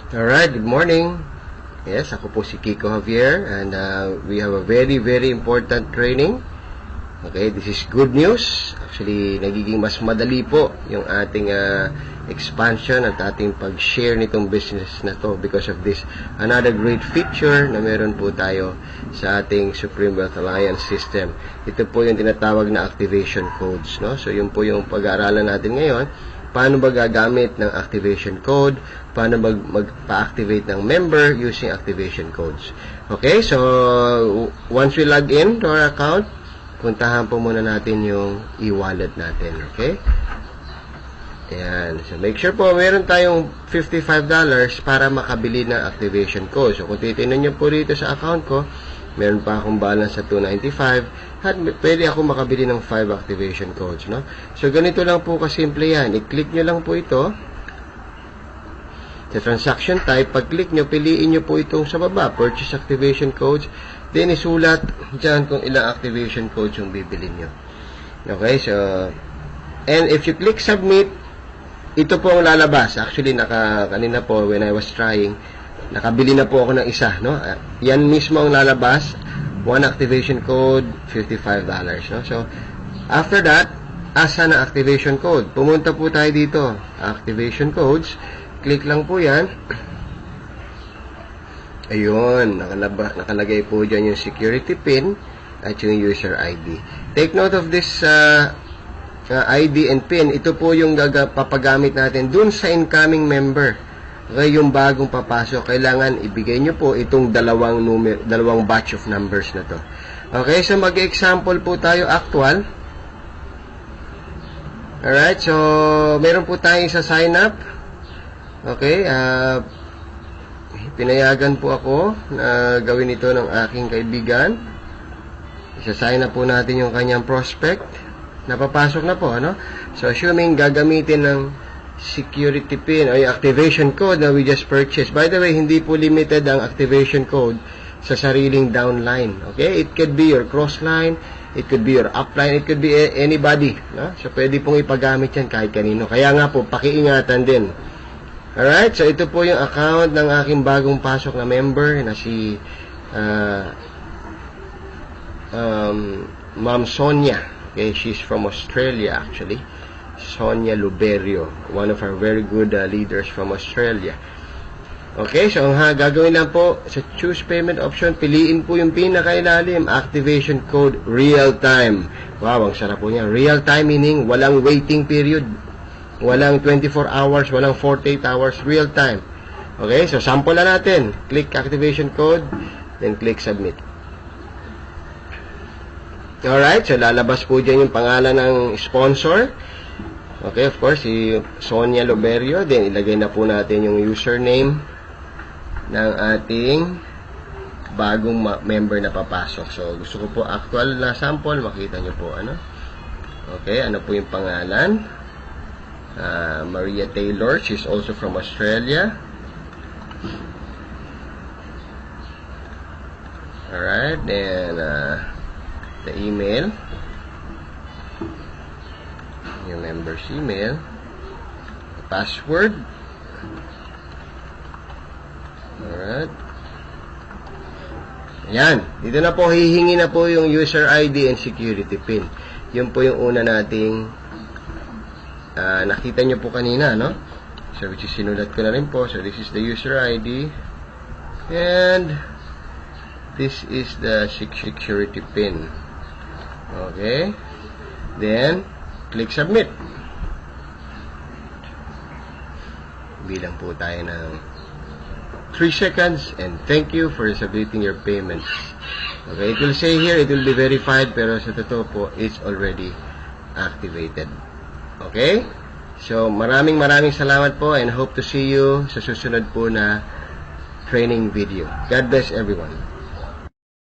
Alright, good morning. Yes, ako po si Kiko Javier and we have a very, very important training. Okay, this is good news. Actually, nagiging mas madali po yung ating expansion at ating pag-share nitong business na to because of this. Another great feature na meron po tayo sa ating Supreme Wealth Alliance system. Ito po yung tinatawag na activation codes, no? So, yun po yung pag-aaralan natin ngayon. Paano ba gagamit ng activation code? Paano magpa-activate ng member using activation codes? Okay, so once we log in to our account, puntahan po muna natin yung e-wallet natin. Okay? Ayan. So make sure po meron tayong $55 para makabili ng activation code. So kung titignan nyo po dito sa account ko, meron pa akong balance sa $295 at pwede ako makabili ng 5 activation codes, no? So ganito lang po kasimple yan. I-click nyo lang po ito sa transaction type. Pag-click nyo, piliin nyo po itong sa baba, purchase activation codes. Then isulat dyan kung ilang activation codes yung bibili nyo. Okay, so and if you click submit, ito po ang lalabas. Actually, kanina po when I was trying, nakabili na po ako ng isa, no? Yan mismo ang lalabas. One activation code, $55, no? So, after that, asa na activation code? Pumunta po tayo dito. Activation codes. Click lang po yan. Ayun, nakalagay po dyan yung security PIN at yung user ID. Take note of this ID and PIN. Ito po yung papagamit natin dun sa incoming member. Okay, yung bagong papasok, kailangan ibigay nyo po itong dalawang batch of numbers na to. Okay, so mag-example po tayo actual. Alright, so meron po tayong sa sign up. Okay, pinayagan po ako na gawin ito ng aking kaibigan. Isa-sign up po natin yung kanyang prospect. Napapasok na po, ano? So, assuming gagamitin ng security PIN o yung activation code na we just purchased. By the way, hindi po limited ang activation code sa sariling downline. Okay? It could be your crossline, it could be your upline, it could be anybody. No? So, pwede pong ipagamit yan kahit kanino. Kaya nga po, pakiingatan din. Alright? So, ito po yung account ng aking bagong pasok na member na si Ma'am Sonia. Okay? She's from Australia actually. Sonia Luberio, one of our very good leaders from Australia. Okay, so gagawin lang po sa choose payment option, piliin po yung pinakailalim, activation code real time. Wow, ang sarap po niya. Real time meaning walang waiting period. Walang 24 hours, walang 48 hours, real time. Okay, so sample na natin. Click activation code, then click submit. Alright, so lalabas po dyan yung pangalan ng sponsor. Okay, of course, si Sonia Luberio. Then, ilagay na po natin yung username ng ating bagong member na papasok. So, gusto ko po actual na sample. Makita nyo po, ano? Okay, ano po yung pangalan? Maria Taylor. She's also from Australia. Alright, then, the email. Yung member's email, password. Alright. Ayan. Dito na po, hihingi na po yung user ID and security PIN. Yun po yung una nating nakita nyo po kanina, no? So, which is sinulat ko na rin po. So, this is the user ID. And this is the security PIN. Okay. Then, click submit. Bilang po tayo ng 3 seconds and thank you for submitting your payments. Okay, it will say here, it will be verified, pero sa totoo po, it's already activated. Okay? So, maraming salamat po and hope to see you sa susunod po na training video. God bless everyone.